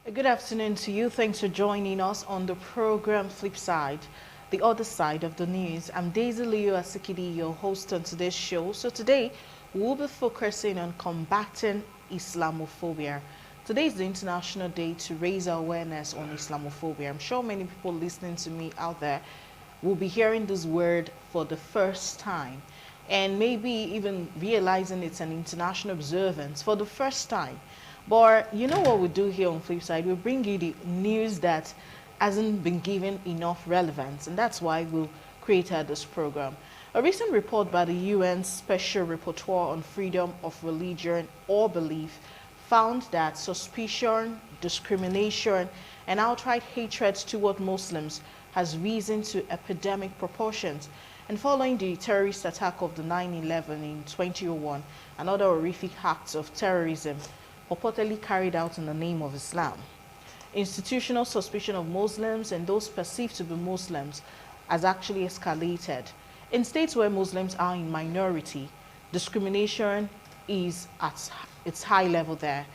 Good afternoon to you. Thanks for joining us on the program Flipside, the other side of the news. I'm Daisy Leo-Atsikidi, your host on today's show. So today, we'll be focusing on combating Islamophobia. Today is the International Day to raise awareness on Islamophobia. I'm sure many people listening to me out there will be hearing this word for the first time and maybe even realizing it's an international observance for the first time. But you know what we do here on Flipside? We bring you the news that hasn't been given enough relevance, and that's why we've created this program. A recent report by the UN Special Rapporteur on Freedom of Religion or Belief found that suspicion, discrimination, and outright hatred toward Muslims has risen to epidemic proportions. And following the terrorist attack of the 9/11 in 2001 and other horrific acts of terrorism purportedly carried out in the name of Islam, institutional suspicion of Muslims and those perceived to be Muslims has actually escalated. In states where Muslims are in minority, discrimination is at its high level there.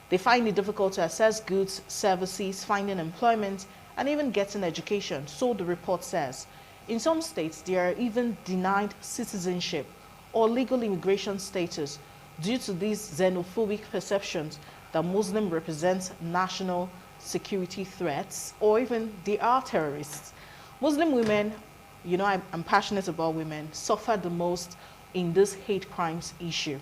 They find it difficult to access goods, services, finding employment, and even getting education, so the report says. In some states, they are even denied citizenship or legal immigration status due to these xenophobic perceptions that Muslims represent national security threats or even they are terrorists. Muslim women, you know, I'm passionate about women, suffer the most in this hate crimes issue.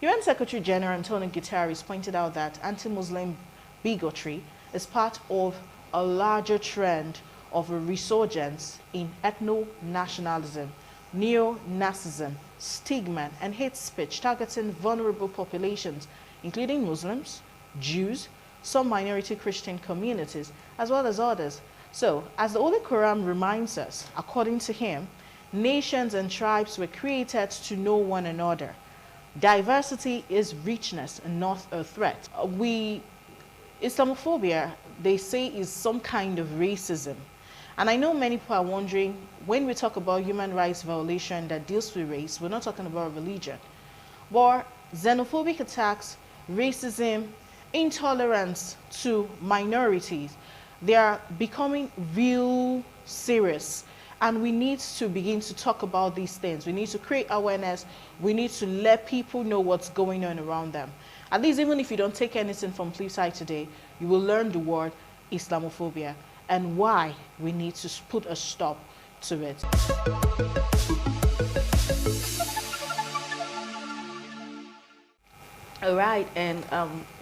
UN Secretary General Antonio Guterres pointed out that anti-Muslim bigotry is part of a larger trend of a resurgence in ethno-nationalism, neo-Nazism, stigma, and hate speech targeting vulnerable populations, including Muslims, Jews, some minority Christian communities, as well as others. So, as the Holy Quran reminds us, according to him, nations and tribes were created to know one another. Diversity is richness and not a threat. Islamophobia, they say, is some kind of racism. And I know many people are wondering, when we talk about human rights violation that deals with race, we're not talking about religion. But xenophobic attacks, racism, intolerance to minorities, they are becoming real serious. And we need to begin to talk about these things. We need to create awareness. We need to let people know what's going on around them. At least even if you don't take anything from Flipside today, you will learn the word Islamophobia and why we need to put a stop to it. All right, and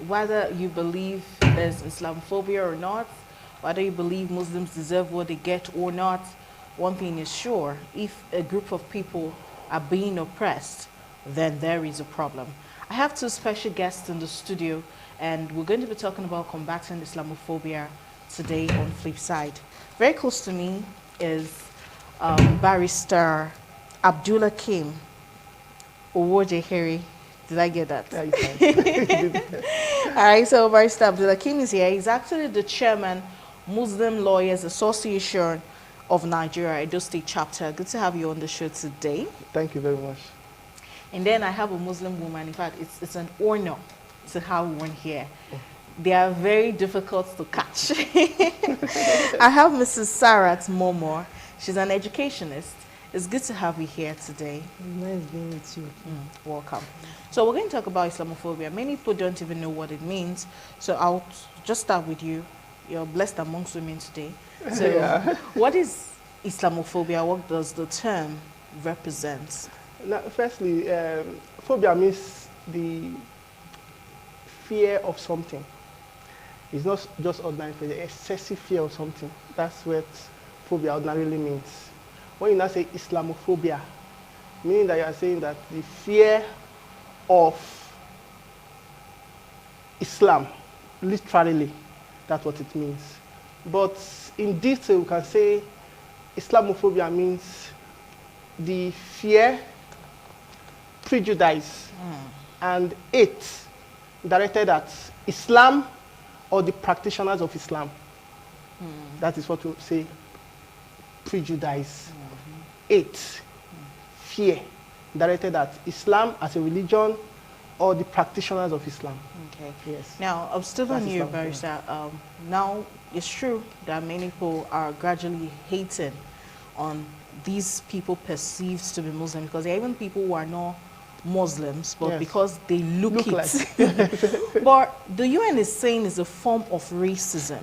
whether you believe there's Islamophobia or not, whether you believe Muslims deserve what they get or not, one thing is sure: if a group of people are being oppressed, then there is a problem. I have two special guests in the studio, and we're going to be talking about combating Islamophobia today on Flipside. Very close to me is barrister Abdul Hakeem, Ohworjeheri. Did I get that? Yeah, you can. All right, so barrister Abdul Hakeem is here. He's actually the chairman, Muslim Lawyers Association of Nigeria, Edo State Chapter. Good to have you on the show today. Thank you very much. And then I have a Muslim woman. In fact, it's an honor to have one here. They are very difficult to catch. I have Mrs. Sarat Momoh. She's an educationist. It's good to have you here today. Nice being with you. Welcome. So we're going to talk about Islamophobia. Many people don't even know what it means. So I'll just start with you. You're blessed amongst women today. So Yeah. What is Islamophobia? What does the term represent? Now, firstly, phobia means the fear of something. It's not just ordinary fear, the excessive fear of something. That's what phobia ordinarily means. When you now say Islamophobia, meaning that you are saying that the fear of Islam, literally, that's what it means. But in detail, we can say Islamophobia means the fear, prejudice, and hate directed at Islam or the practitioners of Islam. That is what we say, prejudice, hate, fear directed at Islam as a religion or the practitioners of Islam. Okay. Yes. Now, I'm still That's on you, Islamophobia. Barrister. Now, it's true that many people are gradually hating on these people perceived to be Muslim, because there are even people who are not Muslims, but Yes. because they look it. Like. But the UN is saying it's a form of racism.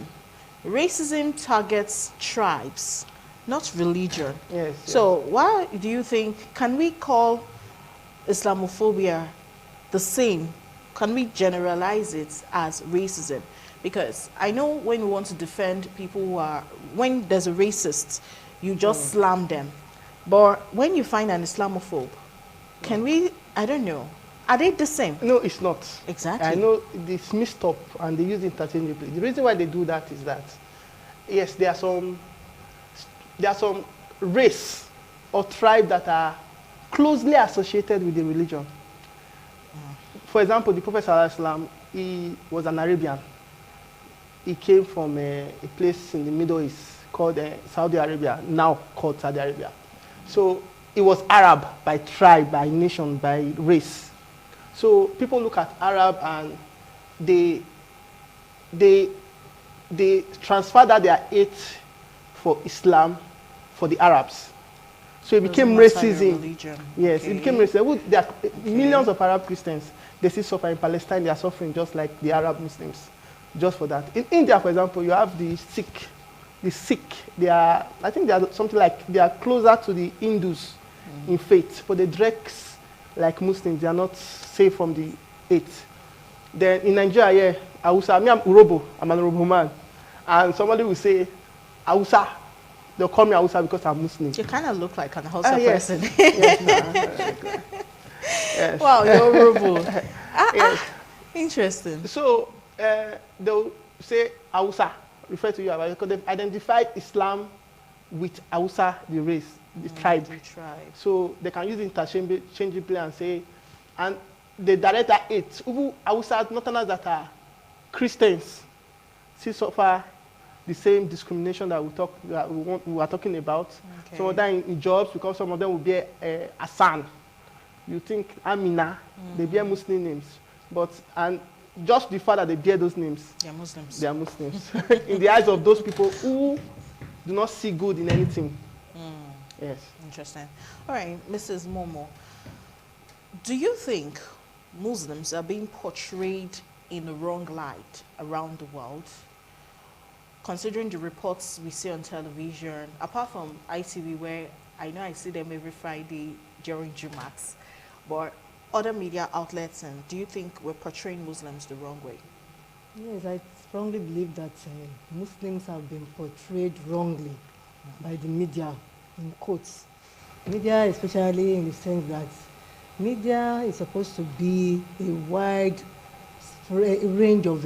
Racism targets tribes, not religion. Yes. So why do you think, can we call Islamophobia the same? Can we generalize it as racism? Because I know when we want to defend people who are, when there's a racist, you just slam them. But when you find an Islamophobe, can we, I don't know, are they the same? No, it's not. Exactly. I know it's mixed up and they use it interchangeably. The reason why they do that is that, yes, there are some race or tribe that are closely associated with the religion. For example, the Prophet ﷺ, he was an Arabian. He came from a place in the Middle East called Saudi Arabia, now called Saudi Arabia. So he was Arab by tribe, by nation, by race. So people look at Arab and they transfer that their hate for Islam for the Arabs. So it became racism. Yes, Okay. it became racism. There are millions of Arab Christians. They still suffer in Palestine. They are suffering just like the Arab Muslims, just for that. In India, for example, you have the Sikh. The Sikh, they are, I think they are something like, they are closer to the Hindus in faith, but they dress like Muslims. They are not safe from the hate. Then in Nigeria, yeah, Hausa, me, I'm Urobo. I'm an Urobo man. And somebody will say, Hausa. They'll call me Hausa because I'm Muslim. You kind of look like an Hausa Yes. person. Yes, yes. Wow, you're horrible. Yes. Interesting. So they'll say Hausa, refer to you because they've identified Islam with Hausa, the race, the tribe. The tribe. So they can use interchangeably and say, and they direct that hate. Even Hausa, Northerners that are Christians, still suffer the same discrimination that we are talking about. Okay. Some of them in jobs, because some of them will be Hassan. You think Amina, they bear Muslim names, and just the fact that they bear those names, They're Muslims. they are Muslims. In the eyes of those people who do not see good in anything. Yes. Interesting. All right, Mrs. Momoh, do you think Muslims are being portrayed in the wrong light around the world? Considering the reports we see on television, apart from ITV, where I know I see them every Friday during Jumats, but other media outlets, and do you think we're portraying Muslims the wrong way? Yes, I strongly believe that Muslims have been portrayed wrongly by the media, in quotes. Media, especially in the sense that media is supposed to be a wide range of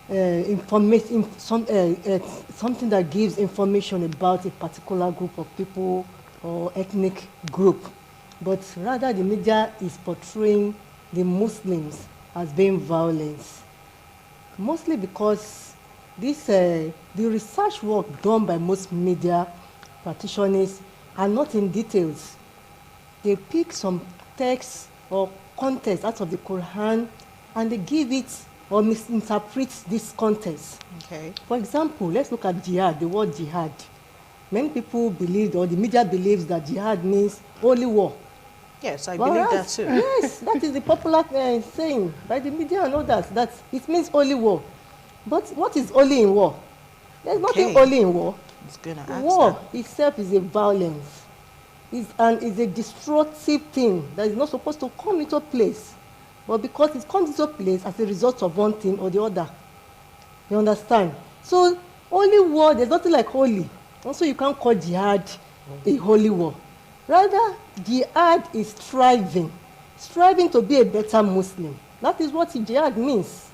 information, something that gives information about a particular group of people or ethnic group. But rather the media is portraying the Muslims as being violent. Mostly because the research work done by most media practitioners are not in details. They pick some texts or context out of the Quran and they give it or misinterpret this context. Okay. For example, let's look at jihad, the word jihad. Many people believe, or the media believes, that jihad means holy war. Yes, I believe that too. Yes, that is the popular saying by the media and others, that it means holy war. But what is holy in war? There's nothing holy in war. It's gonna ask War that. itself is a violence. It's a destructive thing that is not supposed to come into place. But because it comes into place as a result of one thing or the other. You understand? So, holy war, there's nothing like holy. Also, you can't call jihad a holy war. Rather, jihad is striving to be a better Muslim. That is what jihad means.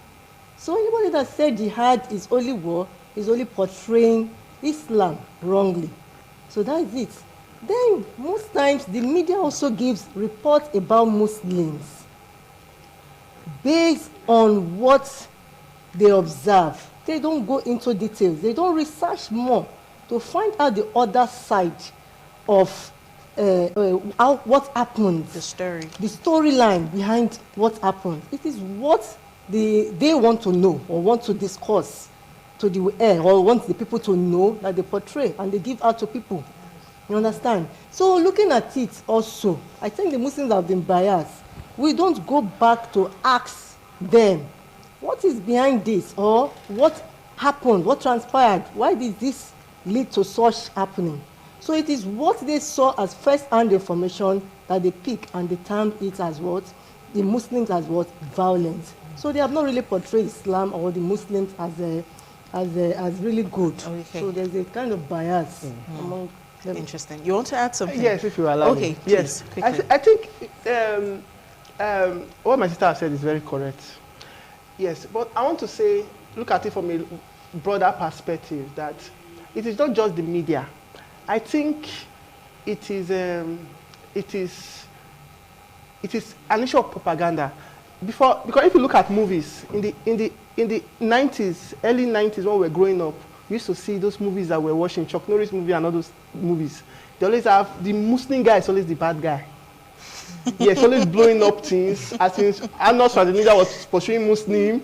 So anybody that said jihad is holy war is only portraying Islam wrongly. So that is it. Then, most times, the media also gives reports about Muslims based on what they observe. They don't go into details. They don't research more to find out the other side of what happened, The story. the storyline behind what happened. It is what they want to know or want to discuss to the air, or want the people to know that they portray and they give out to people. You understand? So looking at it also, I think the Muslims have been biased. We don't go back to ask them, what is behind this, or what happened, what transpired, why did this lead to such happening? So it is what they saw as first-hand information that they pick, and they term it as what? The Muslims as what? Violence. So they have not really portrayed Islam or the Muslims as really good. Okay. So there's a kind of bias among them. Interesting. You want to add something? Yes, if you allow okay, me. please, Yes, quickly. I think what my sister has said is very correct. Yes, but I want to say, look at it from a broader perspective, that it is not just the media. I think it is an issue of propaganda. Because if you look at movies in the 90s, early 90s, when we were growing up, we used to see those movies that we're watching, Chuck Norris movie and all those movies. They always have the Muslim guy is always the bad guy. Yes, always blowing up things. As in, Arnold Schwarzenegger was pursuing Muslim.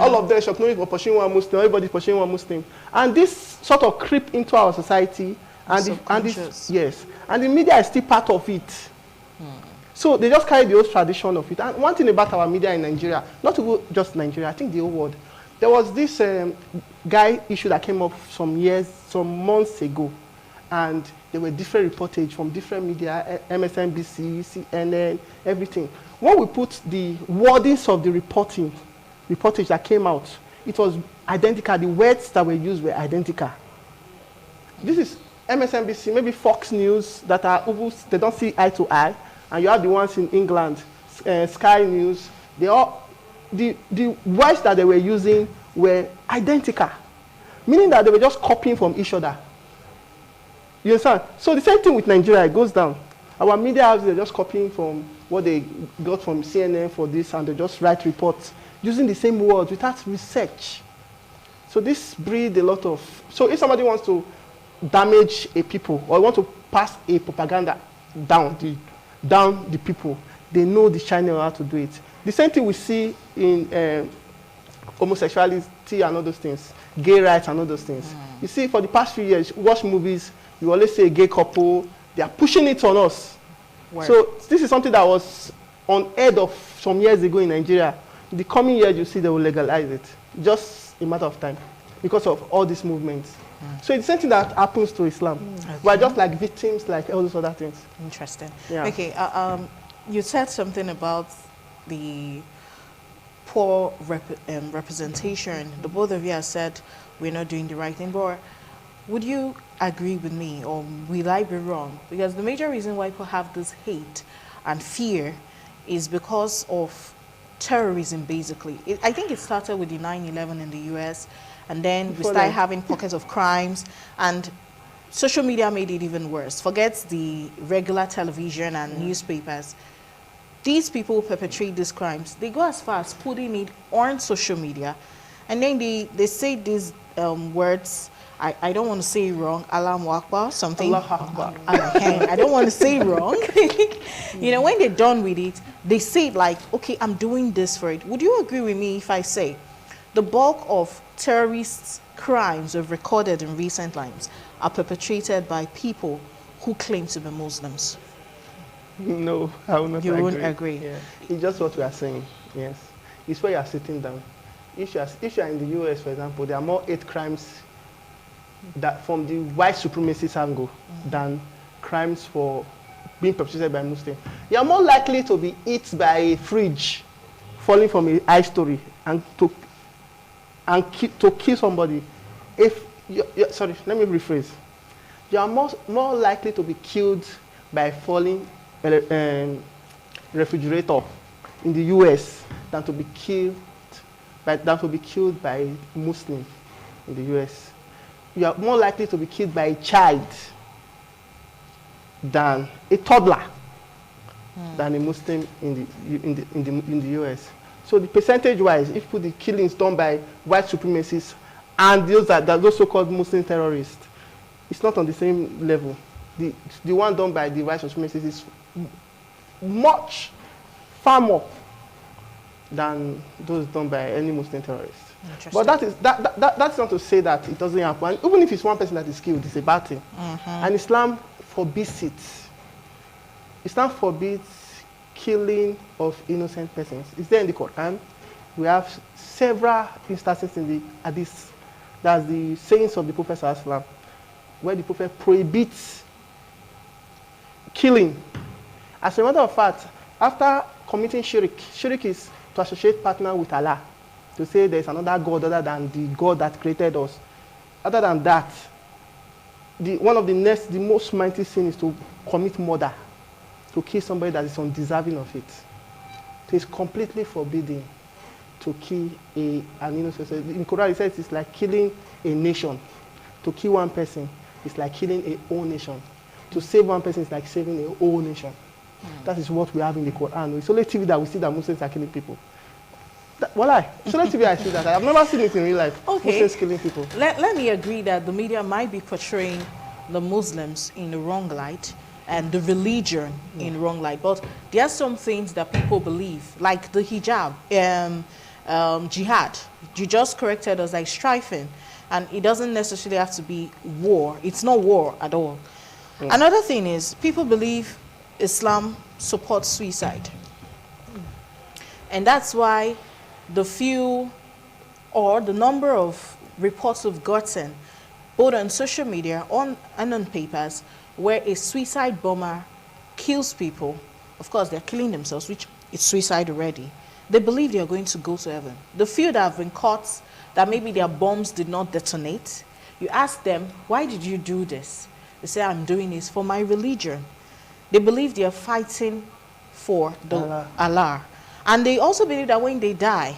All of them, Chuck Norris was pursuing one Muslim. Everybody pursuing one Muslim. And this sort of creep into our society. And the media is still part of it. So they just carry the old tradition of it. And one thing about our media in Nigeria, not just Nigeria, I think the whole world, there was this guy issue that came up some months ago, and there were different reportage from different media, MSNBC, CNN, everything. When we put the wordings of the reportage that came out, it was identical. The words that were used were identical. This is MSNBC, maybe Fox News, that they don't see eye to eye. And you have the ones in England, Sky News. The words that they were using were identical, meaning that they were just copying from each other. You understand? So the same thing with Nigeria, it goes down. Our media houses are just copying from what they got from CNN for this, and they just write reports using the same words without research. So this breeds a lot of... So if somebody wants to damage a people or want to pass a propaganda down the people, they know the channel how to do it. The same thing we see in homosexuality and all those things, gay rights and all those things. You see, for the past few years, watch movies, you always say a gay couple, they are pushing it on us. Word. So this is something that was unheard of some years ago in Nigeria. In the coming years, you see they will legalize it. Just a matter of time because of all these movements. So it's the same thing that happens to Islam. Okay. We're just like victims, like all those other things. Interesting. Yeah. Okay, you said something about the poor representation. The both of you have said we're not doing the right thing, but would you agree with me, or will I be wrong? Because the major reason why people have this hate and fear is because of terrorism, basically. I think it started with the 9/11 in the US, and then we started having pockets of crimes, and social media made it even worse. Forget the regular television and newspapers. These people who perpetrate these crimes, they go as far as putting it on social media, and then they say these words. I don't want to say it wrong, Allahu Akbar, something. Allah Akbar. I don't want to say it wrong. You know, when they're done with it, they say it like, okay, I'm doing this for it. Would you agree with me if I say the bulk of terrorist crimes we've recorded in recent times are perpetrated by people who claim to be Muslims? No, I will not agree. You won't agree? Yeah. It's just what we are saying, yes. It's where you are sitting down. If you are in the US, for example, there are more hate crimes that from the white supremacist angle than crimes for being perpetrated by Muslims. You are more likely to be hit by a fridge falling from a high story and to kill somebody. Sorry, let me rephrase. You are more likely to be killed by falling refrigerator in the US than to be killed by Muslim in the US. You are more likely to be killed by a child than a toddler than a Muslim in the US. So the percentage-wise, if you put the killings done by white supremacists and those so-called Muslim terrorists, it's not on the same level. the one done by the white supremacists is far more than those done by any Muslim terrorist. But that's not to say that it doesn't happen. And even if it's one person that is killed, it's a bad thing. And Islam forbids it. Islam forbids killing of innocent persons. It's there in the Quran. We have several instances in the Hadith, that's the sayings of the Prophet ﷺ, where the Prophet prohibits killing. As a matter of fact, after committing shirk is to associate partner with Allah, to say there is another God other than the God that created us. Other than that, one of the most mighty sin is to commit murder, to kill somebody that is undeserving of it. It is completely forbidden to kill an innocent. In Quran, it says it's like killing a nation. To kill one person is like killing a whole nation. To save one person is like saving a whole nation. That is what we have in the Quran. It's only TV that we see that Muslims are killing people. It's only TV I see that. I've never seen it in real life. Okay. Muslims killing people. Let me agree that the media might be portraying the Muslims in the wrong light and the religion in the wrong light. But there are some things that people believe, like the hijab, jihad. You just corrected us, like strifing. And it doesn't necessarily have to be war. It's not war at all. Another thing is, people believe Islam supports suicide. And that's why the number of reports we've gotten, both on social media and on papers, where a suicide bomber kills people. Of course, they're killing themselves, which is suicide already. They believe they are going to go to heaven. The few that have been caught, that maybe their bombs did not detonate, you ask them, why did you do this? They say, I'm doing this for my religion. They believe they are fighting for Allah. And they also believe that when they die,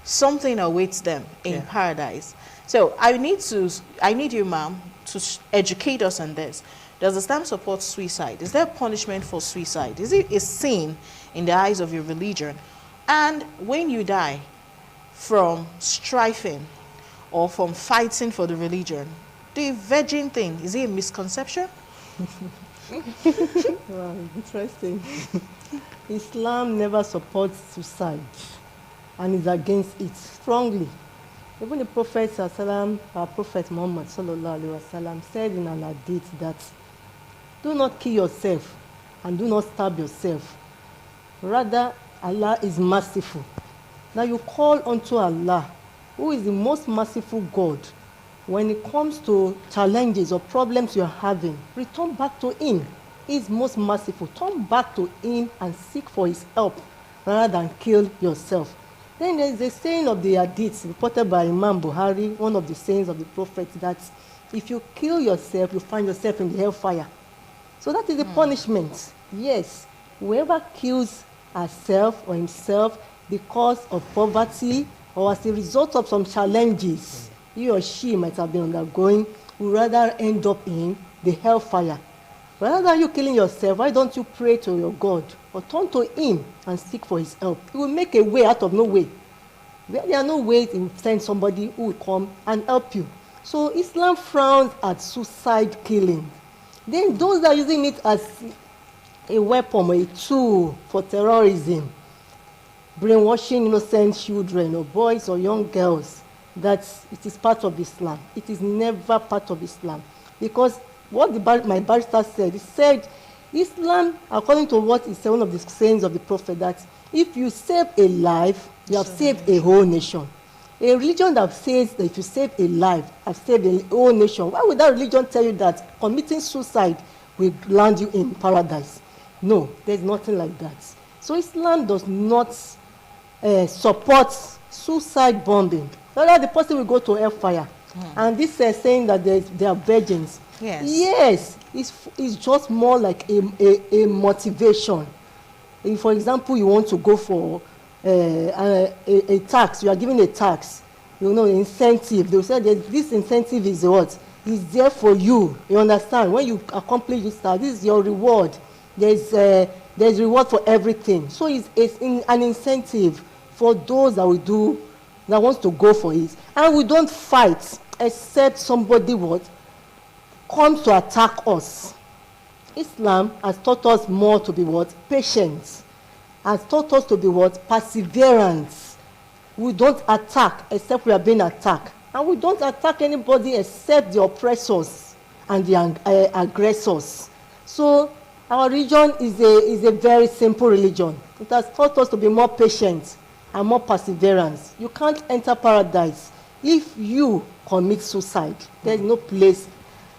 something awaits them in paradise. So I need you, ma'am, to educate us on this. Does Islam support suicide? Is there punishment for suicide? Is it a sin in the eyes of your religion? And when you die from strifing or from fighting for the religion, the virgin thing, is it a misconception? Wow, interesting. Islam never supports suicide and is against it strongly. Even the Prophet, our Prophet Muhammad said in an hadith that do not kill yourself and do not stab yourself. Rather, Allah is merciful. Now you call unto Allah, who is the most merciful God. When it comes to challenges or problems you're having, return back to Him. He is most merciful. Turn back to Him and seek for His help rather than kill yourself. Then there is a saying of the hadith reported by Imam Bukhari, one of the sayings of the Prophet, that if you kill yourself, you find yourself in the hellfire. So that is the punishment. Yes, whoever kills herself or himself because of poverty or as a result of some challenges he or she might have been undergoing, would rather end up in the hellfire. Rather than you killing yourself, why don't you pray to your God or turn to Him and seek for His help? He will make a way out of no way. Where there are no ways, He will send somebody who will come and help you. So Islam frowns at suicide killing. Then those that are using it as a weapon or a tool for terrorism, brainwashing innocent children or boys or young girls, that it is part of Islam. It is never part of Islam. Because what my barrister said, he said, Islam, according to what is one of the sayings of the Prophet, that if you save a life, you have saved a whole nation. A religion that says that if you save a life, have saved a whole nation, why would that religion tell you that committing suicide will land you in paradise? No, there's nothing like that. So Islam does not support suicide bombing. Rather, the person will go to hellfire. And this saying that they are virgins. Yes, it's just more like a motivation. If, for example, you want to go for a tax, you are given a tax, incentive. They will say that this incentive is what? It's there for you. You understand? When you accomplish this task, this is your reward. There's reward for everything. So it's an incentive for those that wants to go for it. And we don't fight except somebody comes to attack us. Islam has taught us more to be what? Patience. Has taught us to be what? Perseverance. We don't attack except we are being attacked. And we don't attack anybody except the oppressors and the aggressors. So our religion is a very simple religion. It has taught us to be more patient and more perseverance. You can't enter paradise if you commit suicide. There's no place,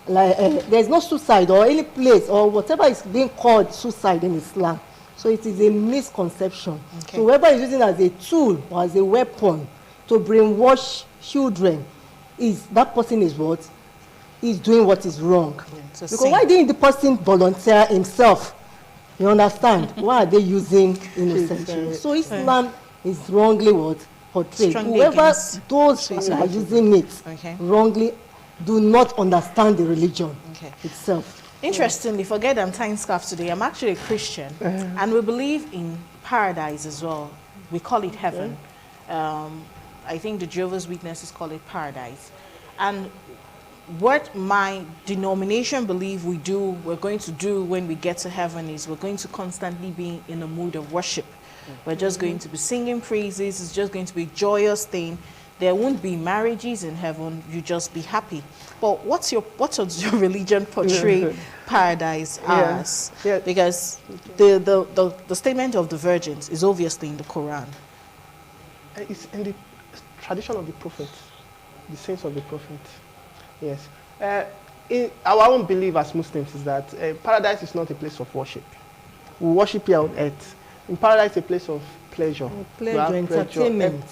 there's no suicide or any place or whatever is being called suicide in Islam. So it is a misconception. Okay. So whoever is using it as a tool or as a weapon to brainwash children, that person is what? Is doing what is wrong. Yeah, because why didn't the person volunteer himself? You understand? Why are they using innocent children? So Islam is wrongly what? Portrayed. Whoever those who are using it wrongly do not understand the religion itself. Interestingly, forget I'm tying scarf today. I'm actually a Christian, and we believe in paradise as well. We call it heaven. I think the Jehovah's Witnesses call it paradise. And what my denomination believe we're going to do when we get to heaven is we're going to constantly be in a mood of worship. We're just going to be singing praises. It's just going to be a joyous thing. There won't be marriages in heaven. You just be happy. But what does your religion portray paradise as? Yeah. Because the statement of the virgins is obviously in the Quran. It's in the tradition of the prophet, the saints of the prophet. Yes. In our own belief as Muslims is that paradise is not a place of worship. We worship here on earth. In paradise, a place of pleasure. Entertainment,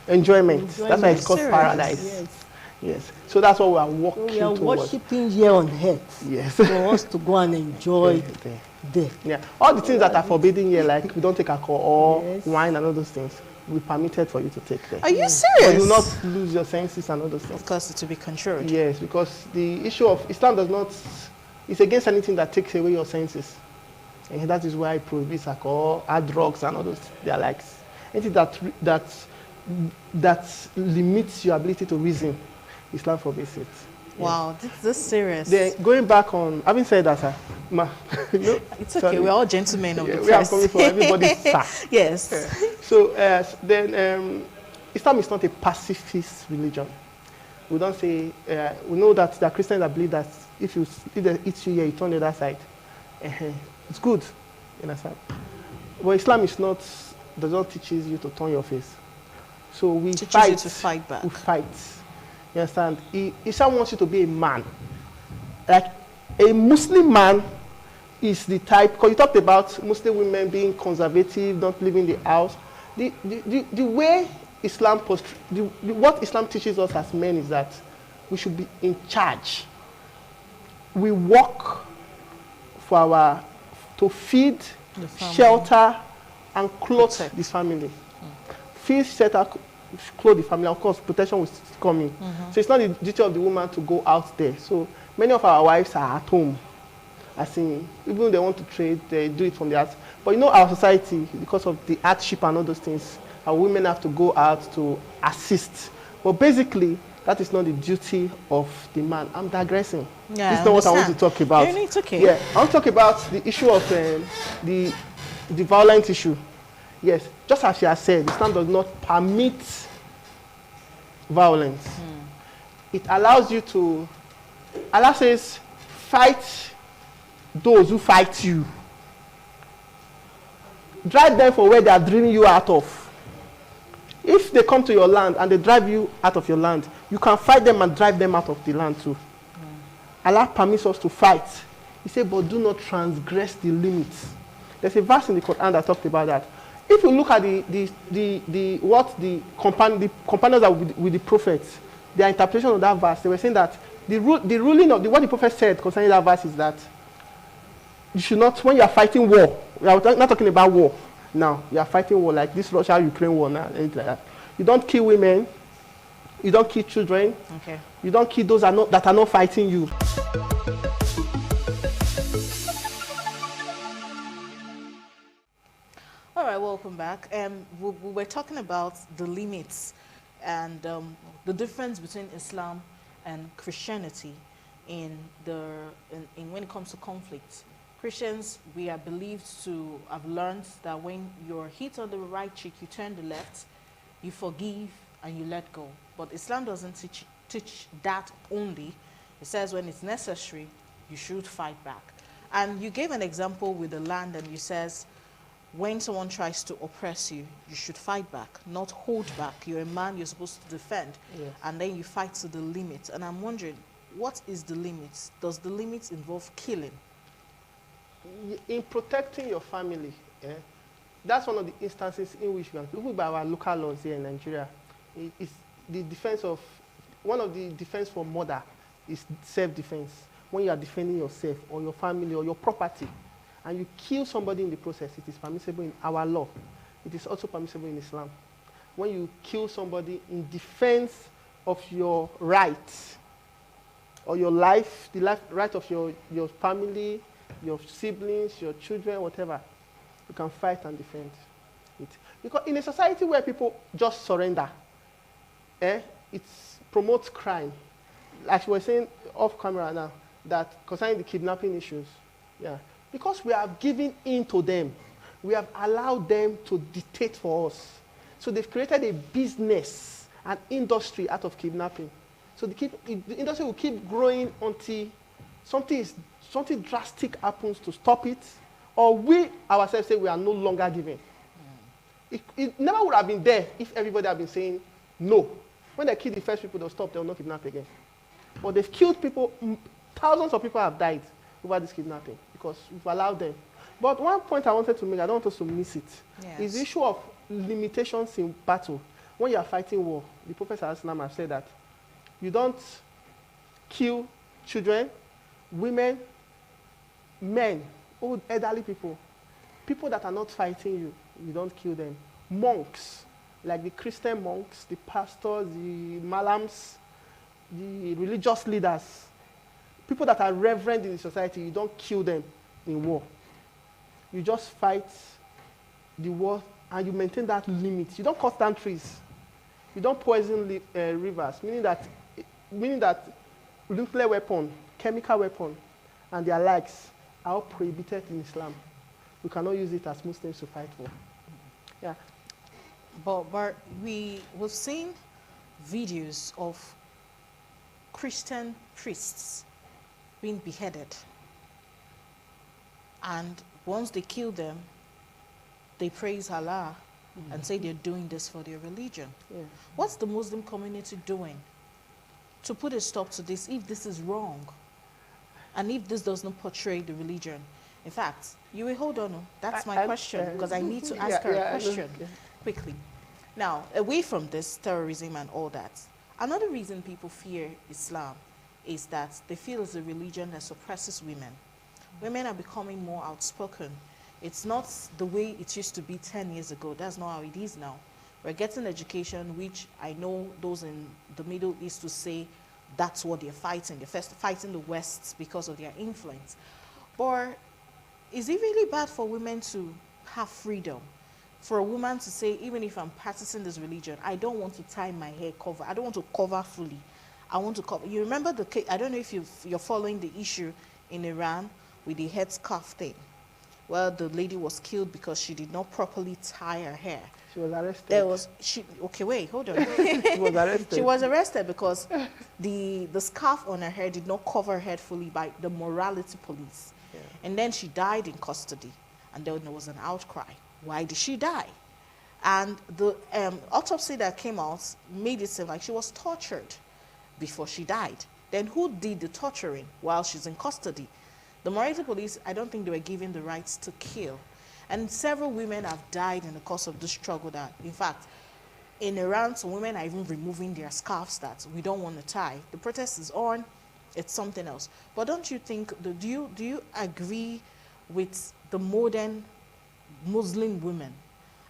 enjoyment. That's why it's called paradise. Yes. So that's what we are walking towards. We are worshiping here on earth. Yes. For us to go and enjoy there. Yeah. All the things that are forbidden here, like we don't take alcohol, wine, and all those things, we permitted for you to take there. Are you serious? You will not lose your senses and all those things. Of course, to be controlled. Yes, because the issue of Islam does not, it's against anything that takes away your senses. And that is why it prohibits alcohol, hard drugs, and all those. They are like anything that limits your ability to reason. Islam forbids it. Wow, this is serious. Then going back on, having said that, sir, it's okay. We're all gentlemen of the press. We are coming for everybody's sir. Yes. So then, Islam is not a pacifist religion. We don't say. We know that there are Christians that believe that if they eat you here, you turn the other side. It's good, you understand? But Islam does not teach you to turn your face. So we fight. You to fight back. We fight. You understand? Islam wants you to be a man. Like a Muslim man is the type, because you talked about Muslim women being conservative, not leaving the house. The way Islam, what Islam teaches us as men is that we should be in charge. We work to feed, shelter, and clothe the family. Feed, shelter, clothe the family. Of course, protection will come in. So it's not the duty of the woman to go out there. So many of our wives are at home. As in, even if they want to trade, they do it from the house. But you know, our society, because of the hardship and all those things, our women have to go out to assist. But basically, that is not the duty of the man. I'm digressing. Yeah, this is not what I want to talk about. No, it's okay. Yeah, I want to talk about the issue of the violent issue. Yes, just as you have said, Islam does not permit violence. It allows you to, Allah says, fight those who fight you. Drive them for where they are driving you out of. If they come to your land and they drive you out of your land, you can fight them and drive them out of the land too. Allah permits us to fight. He said, but do not transgress the limits. There's a verse in the Quran that talked about that. If you look at the companions that with the prophets, their interpretation of that verse, they were saying that the ruling of what the prophet said concerning that verse is that you should not, when you are fighting war, we are not talking about war now, you are fighting war like this Russia-Ukraine war now, anything like that. You don't kill women, you don't kill children, you don't kill those that are not fighting you. All right, welcome back. We were talking about the limits and the difference between Islam and Christianity. in when it comes to conflict. Christians, we are believed to have learned that when you're hit on the right cheek, you turn the left, you forgive and you let go. But Islam doesn't teach that only. It says when it's necessary, you should fight back. And you gave an example with the land, and you says when someone tries to oppress you, you should fight back, not hold back. You're a man, you're supposed to defend. Yes. And then you fight to the limit. And I'm wondering, what is the limit? Does the limit involve killing? In protecting your family, that's one of the instances in which we can, even by our local laws here in Nigeria, it's the defense of, one of the defense for murder is self-defense. When you are defending yourself or your family or your property, and you kill somebody in the process, it is permissible in our law. It is also permissible in Islam. When you kill somebody in defense of your right, or your life, the right of your family, your siblings, your children, whatever, you can fight and defend it. Because in a society where people just surrender, it promotes crime. Like we were saying off camera now, that concerning the kidnapping issues, because we have given in to them, we have allowed them to dictate for us. So they've created a business, an industry out of kidnapping. So the industry will keep growing until something drastic happens to stop it, or we ourselves say we are no longer giving. It never would have been there if everybody had been saying no. When they kill the first people, they'll stop, they'll not kidnap again. But they've killed people, thousands of people have died over this kidnapping because we've allowed them. But one point I wanted to make, I don't want us to miss it, is the issue of limitations in battle. When you are fighting war, the Prophet has said that you don't kill children, women, men, old elderly people, people that are not fighting you, you don't kill them. Monks, like the Christian monks, the pastors, the malams, the religious leaders, people that are reverend in the society, you don't kill them in war. You just fight the war and you maintain that limit. You don't cut down trees. You don't poison rivers, meaning that nuclear weapon, chemical weapon, and their likes are all prohibited in Islam. We cannot use it as Muslims to fight war. Yeah. But we've seen videos of Christian priests being beheaded. And once they kill them, they praise Allah and say they're doing this for their religion. Yeah. What's the Muslim community doing to put a stop to this if this is wrong? And if this does not portray the religion? In fact, you will hold on. That's my question, because I need to ask her a question quickly. Now, away from this terrorism and all that, another reason people fear Islam is that they feel it's a religion that suppresses women. Women are becoming more outspoken. It's not the way it used to be 10 years ago. That's not how it is now. We're getting education, which I know those in the Middle East to say that's what they're fighting. They're first fighting the West because of their influence. But is it really bad for women to have freedom? For a woman to say, even if I'm practicing this religion, I don't want to tie my hair cover. I don't want to cover fully. I want to cover. You remember the case? I don't know if you're following the issue in Iran with the headscarf thing. Well, the lady was killed because she did not properly tie her hair. She was arrested. Okay, wait, hold on. She was arrested. She was arrested because the scarf on her hair did not cover her head fully by the morality police. Yeah. And then she died in custody. And then there was an outcry. Why did she die? And the autopsy that came out made it seem like she was tortured before she died. Then who did the torturing while she's in custody? The morality police, I don't think they were given the rights to kill. And several women have died in the course of this struggle that, in fact, in Iran, some women are even removing their scarves that we don't want to tie. The protest is on, it's something else. But don't you think, do you agree with the modern Muslim women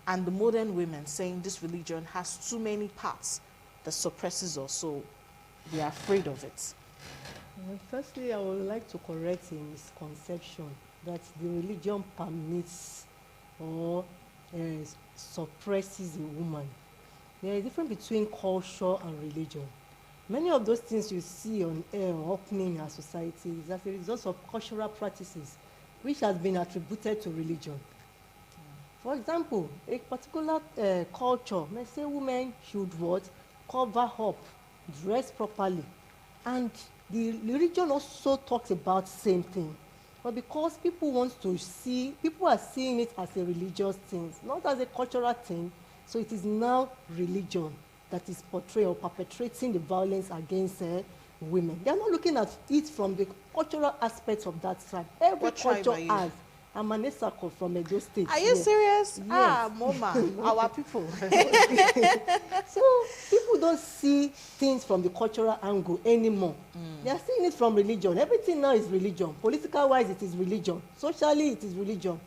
and the modern women saying this religion has too many parts that suppresses us, so we are afraid of it? Firstly, I would like to correct a misconception that the religion permits or suppresses a woman. There is a difference between culture and religion. Many of those things you see on air or happening in our society is as a result of cultural practices which has been attributed to religion. For example, a particular culture may say women should what? Cover up, dress properly. And the religion also talks about the same thing. But because people want to see, people are seeing it as a religious thing, not as a cultural thing, so it is now religion that is portraying or perpetrating the violence against women. They are not looking at it from the cultural aspects of that tribe. Every What tribe culture are you? has. I'm an Esako from Edo State. Are you serious? Yes. Ah, Moma, our people. So people don't see things from the cultural angle anymore. They are seeing it from religion. Everything now is religion. Political wise, it is religion. Socially, it is religion.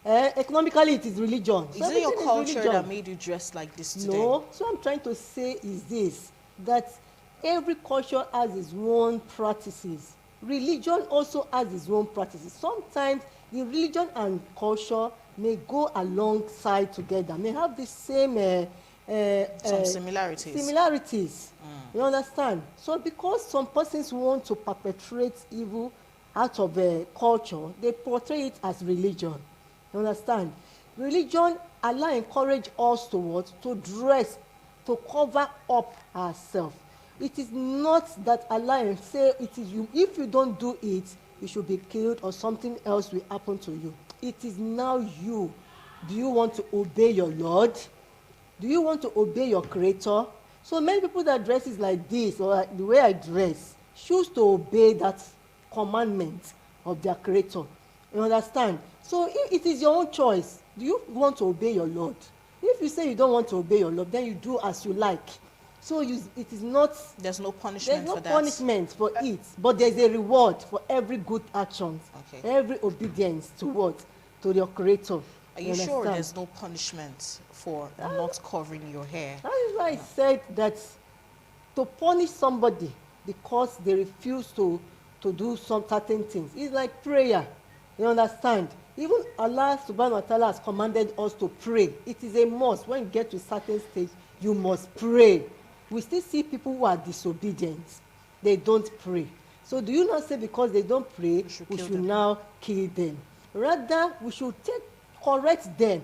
Economically, it is religion. Is it your culture that made you dress like this today? No. So what I'm trying to say is this, that every culture has its own practices. Religion also has its own practices. Sometimes the religion and culture may go alongside together, may have the same some similarities. You understand? So because some persons want to perpetrate evil out of a culture, they portray it as religion. You understand? Religion, Allah encourage us to what? To dress, to cover up ourselves. It is not that Allah say it is you. If you don't do it, you should be killed or something else will happen to you. It is now you. Do you want to obey your Lord? Do you want to obey your Creator? So many people that dresses like this or like the way I dress choose to obey that commandment of their Creator. You understand? So if it is your own choice, do you want to obey your Lord? If you say you don't want to obey your Lord, then you do as you like. So it is not. There's no punishment for that. There's no punishment for it, but there's a reward for every good action, every obedience to what? To your Creator. Are you sure there's no punishment for not covering your hair? That is why I said that to punish somebody because they refuse to do some certain things, it's like prayer. You understand? Even Allah subhanahu wa ta'ala has commanded us to pray. It is a must. When you get to a certain stage, you must pray. We still see people who are disobedient. They don't pray. So do you not say because they don't pray, we should now kill them? Rather, we should correct them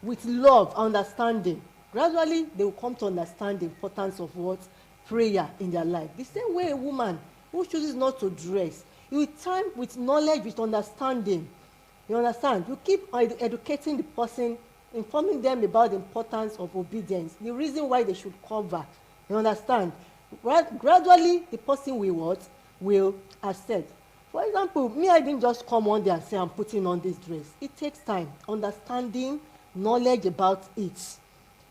with love, understanding. Gradually, they will come to understand the importance of what? Prayer in their life. The same way a woman who chooses not to dress, you time with knowledge, with understanding. You understand? You keep educating the person, informing them about the importance of obedience, the reason why they should cover. You understand? Gradually, the person will what? Will accept. For example, me, I didn't just come one day and say I'm putting on this dress. It takes time, understanding, knowledge about it.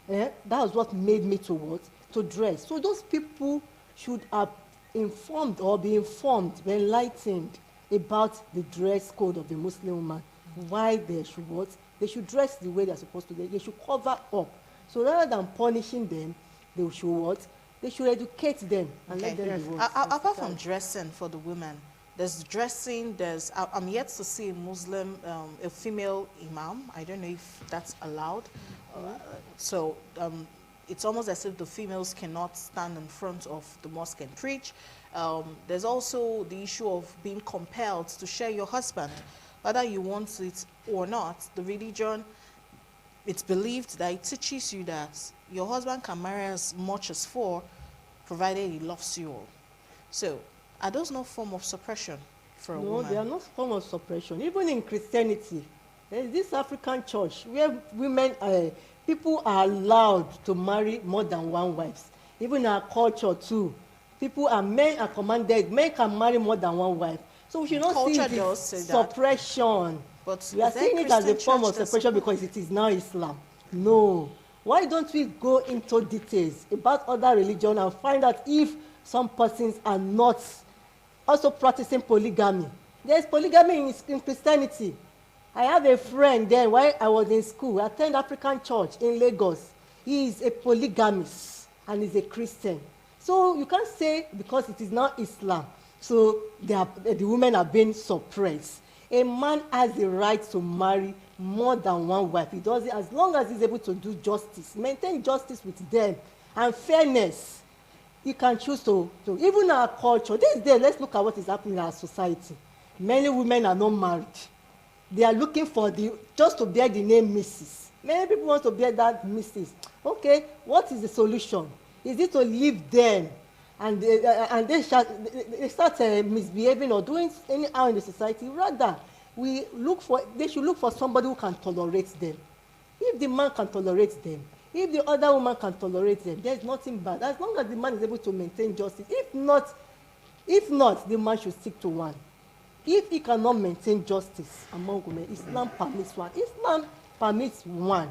That was what made me to what? To dress. So those people should have informed or be informed, be enlightened about the dress code of the Muslim woman. Why they should what? They should dress the way they're supposed to. They should cover up. So rather than punishing them, they should what? They should educate them and let them be what? Apart from dressing for the women, there's dressing, I'm yet to see a Muslim, a female imam. I don't know if that's allowed. It's almost as if the females cannot stand in front of the mosque and preach. There's also the issue of being compelled to share your husband. Whether you want it or not, the religion, it's believed that it teaches you that your husband can marry as much as 4, provided he loves you all. So, are those no form of suppression for a woman? No, they are not form of suppression. Even in Christianity, there is this African church where women, people are allowed to marry more than one wife. Even in our culture too, men are commanded, men can marry more than one wife. So we should not see it as suppression. But we are seeing it as a form of suppression because it is now Islam. No. Why don't we go into details about other religions and find out if some persons are not also practicing polygamy? There is polygamy in Christianity. I have a friend then while I was in school, I attended African church in Lagos. He is a polygamist and is a Christian. So you can't say because it is not Islam, so the women are being suppressed. A man has the right to marry more than one wife. He does it as long as he's able to do justice, maintain justice with them and fairness. he can choose to even our culture. These days, let's look at what is happening in our society. Many women are not married. They are looking for just to bear the name Mrs. Many people want to bear that Mrs. Okay, what is the solution? Is it to leave them and they start misbehaving or doing anyhow in the society? Rather, they should look for somebody who can tolerate them. If the man can tolerate them, if the other woman can tolerate them, there is nothing bad. As long as the man is able to maintain justice. If not, the man should stick to one. If he cannot maintain justice among women, Islam permits one. Islam permits one.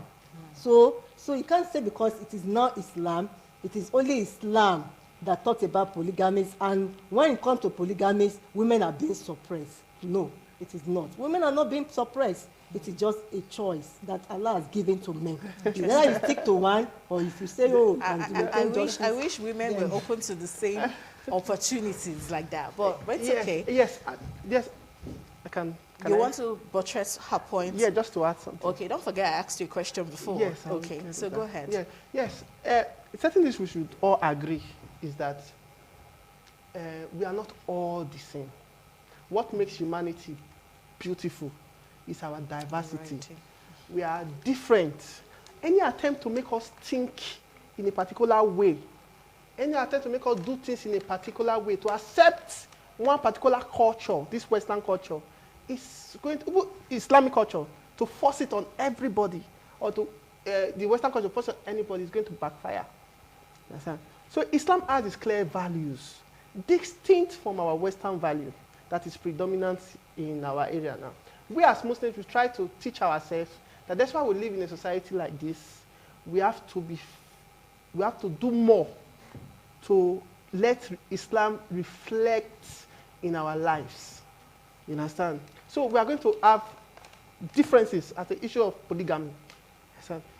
So you can't say because it is not Islam, it is only Islam that talks about polygamies, and when it comes to polygamies, women are being suppressed. No, it is not. Women are not being suppressed. It is just a choice that Allah has given to men. Whether you stick to one, or if you say, oh, I wish women were open to the same opportunities like that, but it's okay. Yes, I can. You want to buttress her point? Yeah, just to add something. Okay, don't forget I asked you a question before. Yes. Okay, so go ahead. Yeah, yes. Certainly we should all agree is that we are not all the same. What makes humanity beautiful is our diversity. Right. We are different. Any attempt to make us think in a particular way, any attempt to make us do things in a particular way, to accept one particular culture, this Western culture, is going to, Islamic culture, to force it on everybody, or to the Western culture force it on anybody, is going to backfire. Understand? So Islam has its clear values, distinct from our Western value that is predominant in our area now. We as Muslims, we try to teach ourselves that that's why we live in a society like this. We have to do more to let Islam reflect in our lives. You understand? So we are going to have differences at the issue of polygamy.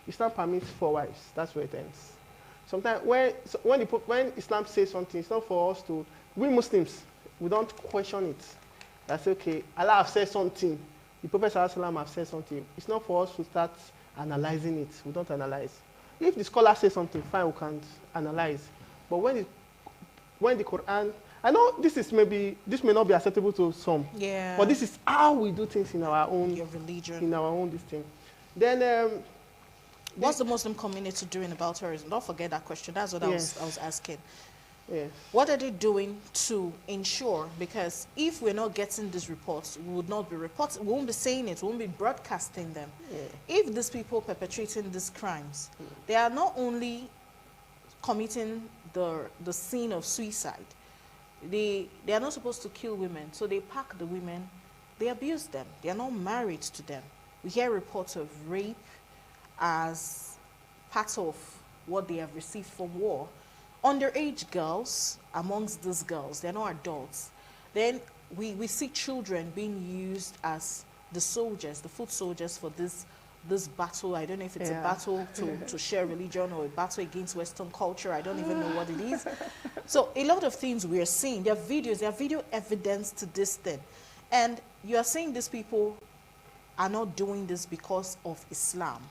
Islam permits 4 wives. That's where it ends. Sometimes when Islam says something, it's not for us to, we Muslims, we don't question it. That's okay. Allah has said something. The Prophet ﷺ has said something. It's not for us to start analyzing it. We don't analyze. If the scholar says something, fine, we can analyze. But when the Quran, I know this may not be acceptable to some. Yeah. But this is how we do things in our own religion. In our own this thing. Then what's the Muslim community doing about terrorism? Don't forget that question. That's what I was asking. Yes. What are they doing to ensure? Because if we're not getting these reports, we would not be reporting. We won't be saying it. We won't be broadcasting them. Yeah. If these people perpetrating these crimes, they are not only committing the sin of suicide. They are not supposed to kill women, so they pack the women, they abuse them. They are not married to them. We hear reports of rape as part of what they have received from war. Underage girls, amongst these girls, they're not adults. Then we see children being used as the soldiers, the foot soldiers for this battle. I don't know if it's a battle to share religion or a battle against Western culture. I don't even know what it is. So a lot of things we are seeing. There are videos, there are video evidence to this thing. And you are saying these people are not doing this because of Islam.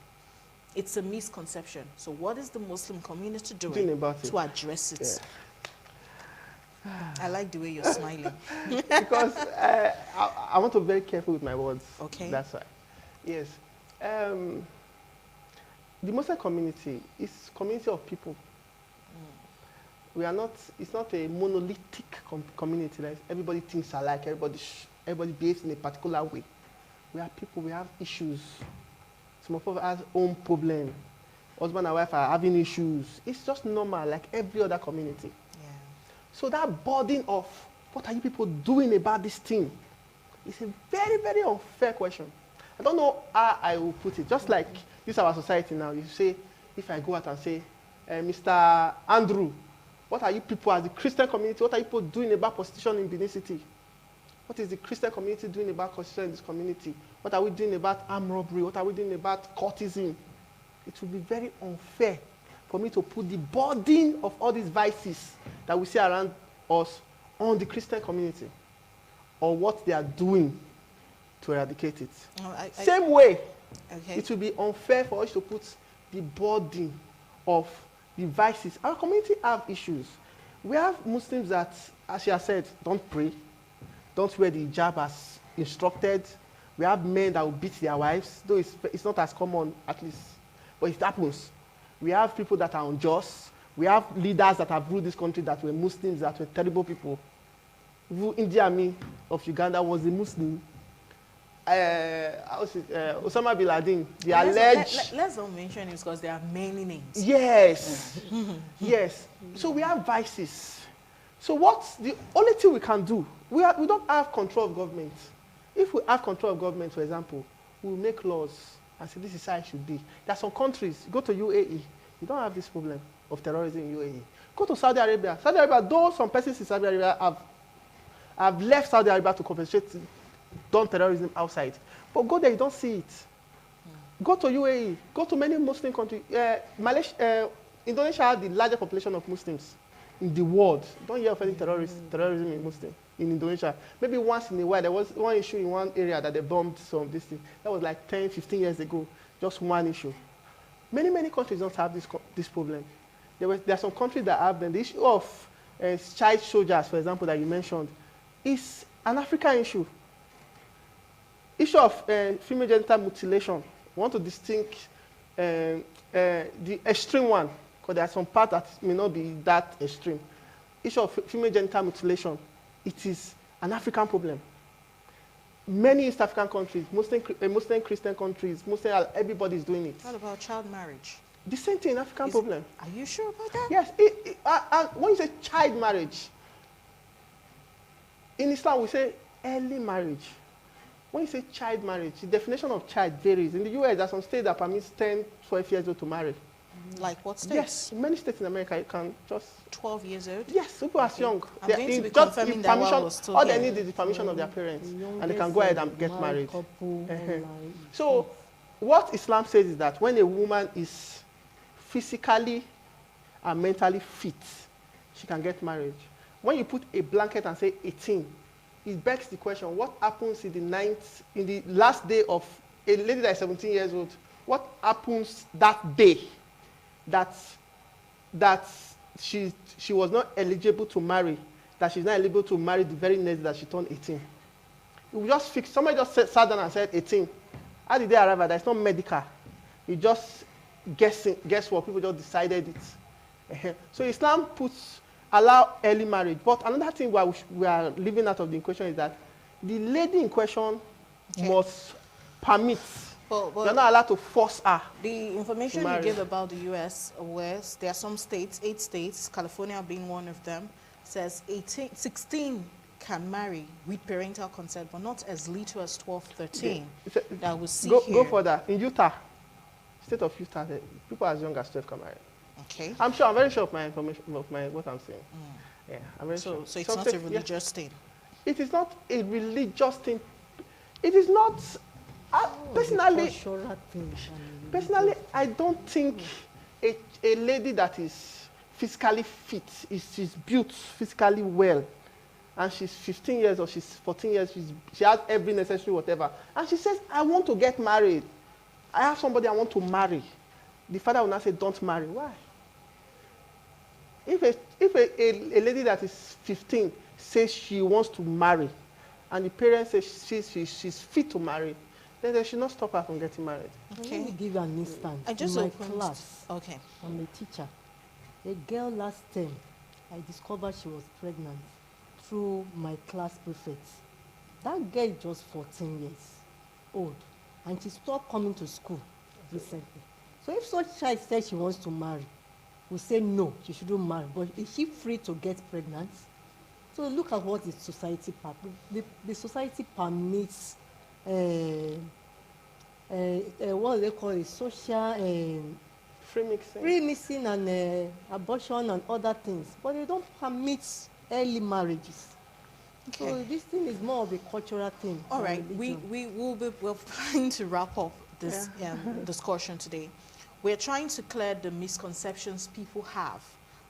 It's a misconception. So what is the Muslim community doing about to address it? Yeah. I like the way you're smiling. Because I want to be very careful with my words. Okay. That's why. Yes. The Muslim community is a community of people. We are not, it's not a monolithic community that everybody thinks alike, everybody behaves in a particular way. We are people, we have issues. Some of us have own problem. Husband and wife are having issues. It's just normal, like every other community. Yeah. So that burden of what are you people doing about this thing is a very, very unfair question. I don't know how I will put it. Just like this is our society now. You say, if I go out and say, Mr. Andrew, what are you people as the Christian community, what are you people doing about prostitution in Benin City? What is the Christian community doing about prostitution in this community? What are we doing about armed robbery? What are we doing about courtesan? It would be very unfair for me to put the burden of all these vices that we see around us on the Christian community or what they are doing to eradicate it. Same way, it will be unfair for us to put the burden of the vices. Our community have issues. We have Muslims that, as you have said, don't pray, don't wear the hijab as instructed. We have men that will beat their wives, though it's not as common, at least, but it happens. We have people that are unjust. We have leaders that have ruled this country that were Muslims, that were terrible people. Indian Army of Uganda was a Muslim. Osama bin Laden, the alleged... Let's not mention it because there are many names. Yes. Yes. So we have vices. So what's the only thing we can do? We don't have control of government. If we have control of government, for example, we'll make laws and say this is how it should be. There are some countries, go to UAE, you don't have this problem of terrorism in UAE. Go to Saudi Arabia. Saudi Arabia, though some persons in Saudi Arabia have left Saudi Arabia to compensate done terrorism outside. But go there, you don't see it. Go to UAE, go to many Muslim countries. Indonesia has the largest population of Muslims in the world. Don't hear of any terrorism in Indonesia. Maybe once in a while, there was one issue in one area that they bombed some of this thing. That was like 10, 15 years ago. Just one issue. Many, many countries don't have this problem. There are some countries that have them. The issue of child soldiers, for example, that you mentioned, is an African issue. Issue of female genital mutilation. We want to distinguish the extreme one, because there are some parts that may not be that extreme. Issue of female genital mutilation, it is an African problem. Many East African countries, Muslim Christian countries, everybody is doing it. What about child marriage? The same thing, African problem. Are you sure about that? Yes. When you say child marriage, in Islam we say early marriage. When you say child marriage, the definition of child varies. In the US, there are some states that permits 10, 12 years old to marry. Like what states? Yes, in many states in America, you can just... 12 years old? Yes, people as young. I'm going to be confirming that while I was still all here. they need is the permission of their parents, and they can go ahead and get married. So, what Islam says is that when a woman is physically and mentally fit, she can get married. When you put a blanket and say 18, it begs the question, what happens in the last day of a lady that is 17 years old? What happens that day that she was not eligible to marry, that she's not eligible to marry the very next day that she turned 18? We just fixed, somebody just sat down and said 18. How did they arrive at that? It's not medical. It's just guess what? People just decided it. So Islam allow early marriage. But another thing we are leaving out of the equation is that the lady in question must permit. You're not allowed to force her. The information you gave about the US was there are some states, 8 states, California being one of them, says 16 can marry with parental consent, but not as little as 12, 13. Okay. That we see Go further. In Utah, state of Utah, people as young as 12 can marry. Okay. I'm very sure of my information, of what I'm saying. Yeah, I'm very sure. So it's not a religious thing? It is not a religious thing. It is not, personally, I don't think a lady that is physically fit, she's built physically well, and she's 15 years or she's 14 years, she has every necessary whatever, and she says, I want to get married. I have somebody I want to marry. The father will not say, don't marry. Why? If a lady that is 15 says she wants to marry, and the parents say she's fit to marry, then they should not stop her from getting married. Okay. Let me give you an instance. In my class, I'm a teacher. A girl last term, I discovered she was pregnant through my class prefect. That girl is just 14 years old, and she stopped coming to school recently. So if such child says she wants to marry, we say no, she shouldn't marry. But is she free to get pregnant? So look at what the society the society permits. What do they call it? Social free mixing and abortion and other things, but they don't permit early marriages. Okay. So this thing is more of a cultural thing. All right, we're trying to wrap up this discussion today. We're trying to clear the misconceptions people have.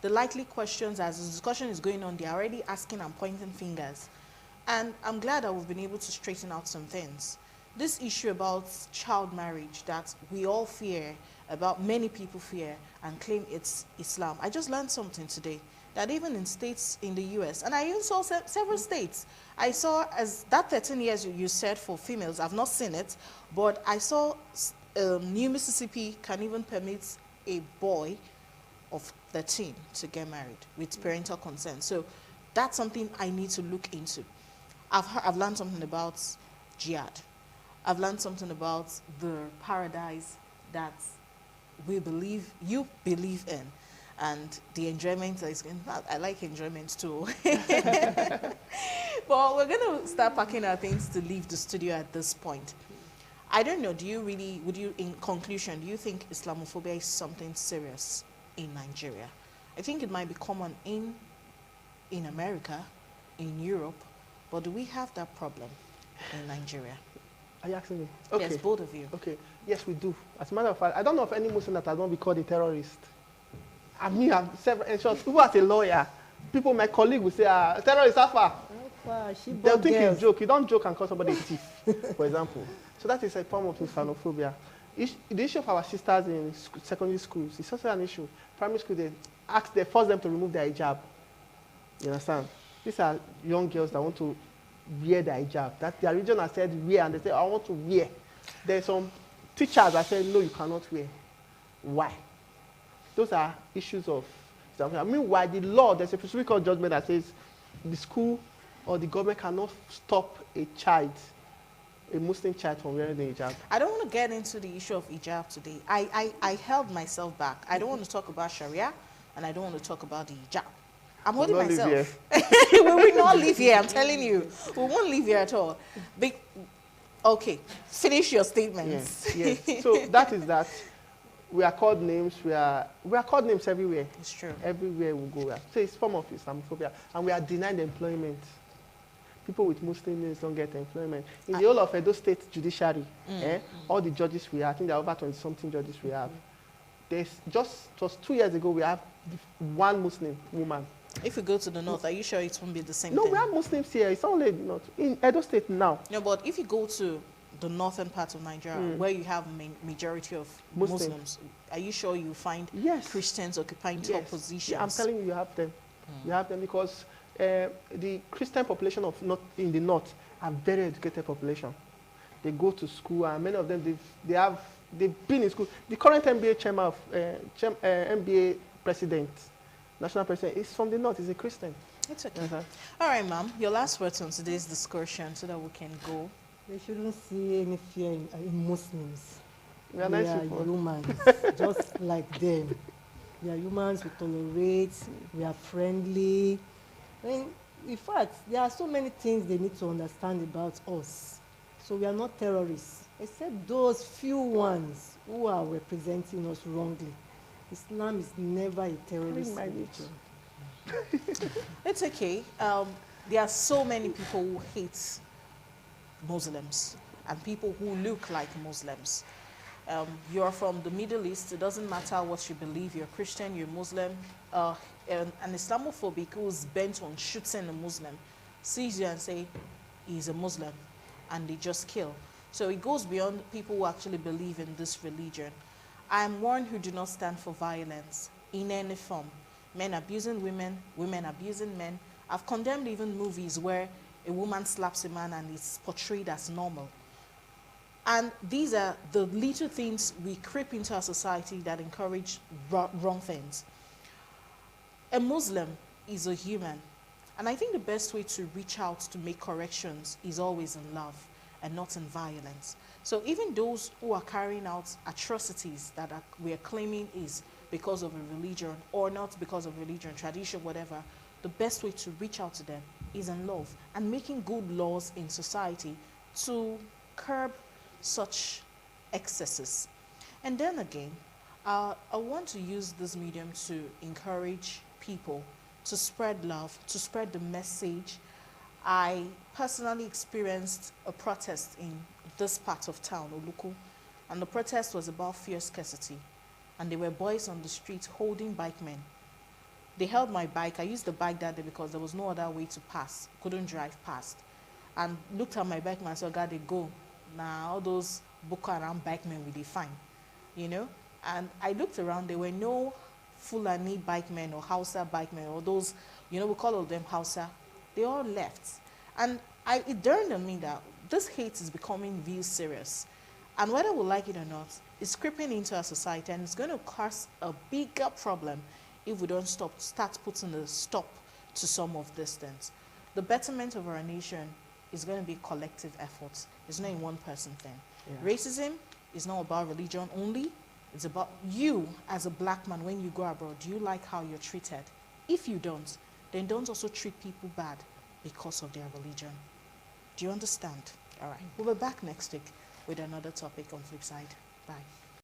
The likely questions, as the discussion is going on, they're already asking and pointing fingers. And I'm glad that we've been able to straighten out some things. This issue about child marriage that we all fear, about many people fear and claim it's Islam. I just learned something today, that even in states in the US, and I even saw several states, I saw as that 13 years you said for females, I've not seen it, but I saw New Mississippi can even permit a boy of 13 to get married with parental consent. So that's something I need to look into. I've learned something about jihad. I've learned something about the paradise that you believe in, and the enjoyment that is in fact, I like enjoyment too. But we're going to start packing our things to leave the studio at this point. I don't know, in conclusion, do you think Islamophobia is something serious in Nigeria? I think it might be common in America, in Europe, but do we have that problem in Nigeria? Are you asking me? Okay. Yes, both of you. Okay. Yes, we do. As a matter of fact, I don't know of any Muslim that has not been called a terrorist. I mean, in short, even as a lawyer, people, my colleague will say, terrorist, Alpha. They'll think it's a joke. You don't joke and call somebody a thief, for example. So that is a form of Insalophobia. The issue of our sisters in secondary schools is also an issue. Primary school, they force them to remove their hijab. You understand? These are young girls that want to wear their hijab. That their religion has said wear, and they say, I want to wear. There's some teachers that say, no, you cannot wear. Why? Those are issues of Islam. Meanwhile, the law, there's a specific court judgment that says the school or the government cannot stop a Muslim child from wearing the hijab. I don't want to get into the issue of hijab today. I held myself back. I don't want to talk about Sharia, and I don't want to talk about the hijab. I'm holding myself. We will not leave here, I'm telling you. We won't leave here at all. Okay, finish your statements. Yes. So that is that. We are called names. We are called names everywhere. It's true. Everywhere we go. So it's a form of Islamophobia, and we are denied employment. People with Muslim names don't get employment. In the whole of Edo State judiciary, all the judges we have, I think there are over 20-something judges we have. It was 2 years ago, we have one Muslim woman. If you go to the north, are you sure it won't be the same thing? No, we have Muslims here. It's only not in Edo State now. No, but if you go to the northern part of Nigeria, where you have majority of Muslims, are you sure you find Christians occupying top positions? Yeah, I'm telling you, you have them. You have them because the Christian population in the north are very educated population. They go to school, and many of them they've been in school. The current NBA chairman of NBA president, national president, is from the north. He's a Christian. It's okay. All right, ma'am. Your last words on today's discussion, so that we can go. They shouldn't see any fear in Muslims. We are humans, just like them. We are humans, we tolerate, we are friendly. In fact, there are so many things they need to understand about us. So we are not terrorists, except those few ones who are representing us wrongly. Islam is never a terrorist religion. It's okay. There are so many people who hate Muslims and people who look like Muslims. You're from the Middle East, it doesn't matter what you believe, you're Christian, you're Muslim. An Islamophobic who's bent on shooting a Muslim sees you and say, he's a Muslim, and they just kill. So it goes beyond people who actually believe in this religion. I am one who do not stand for violence in any form. Men abusing women, women abusing men. I've condemned even movies where a woman slaps a man and it's portrayed as normal. And these are the little things we creep into our society that encourage wrong things. A Muslim is a human. And I think the best way to reach out to make corrections is always in love and not in violence. So even those who are carrying out atrocities that we are claiming is because of a religion or not because of religion, tradition, whatever, the best way to reach out to them is in love and making good laws in society to curb such excesses. And then again, I want to use this medium to encourage people to spread love, to spread the message. I personally experienced a protest in this part of town, Oluku, and the protest was about fierce scarcity. And there were boys on the street holding bikemen. They held my bike. I used the bike that day because there was no other way to pass. Couldn't drive past. And looked at my bike and said, God, they go. Now all those Boko Haram bikemen will be fine, you know? And I looked around, there were no Fulani bikemen or Hausa bikemen, or those, we call all them Hausa, they all left. And it dawned on me that this hate is becoming real serious. And whether we like it or not, it's creeping into our society, and it's going to cause a bigger problem if we don't start putting a stop to some of these things. The betterment of our nation is going to be collective efforts. It's not a one-person thing. Yeah. Racism is not about religion only. It's about you as a black man. When you go abroad, do you like how you're treated? If you don't, then don't also treat people bad because of their religion. Do you understand? All right. We'll be back next week with another topic on Flipside. Bye.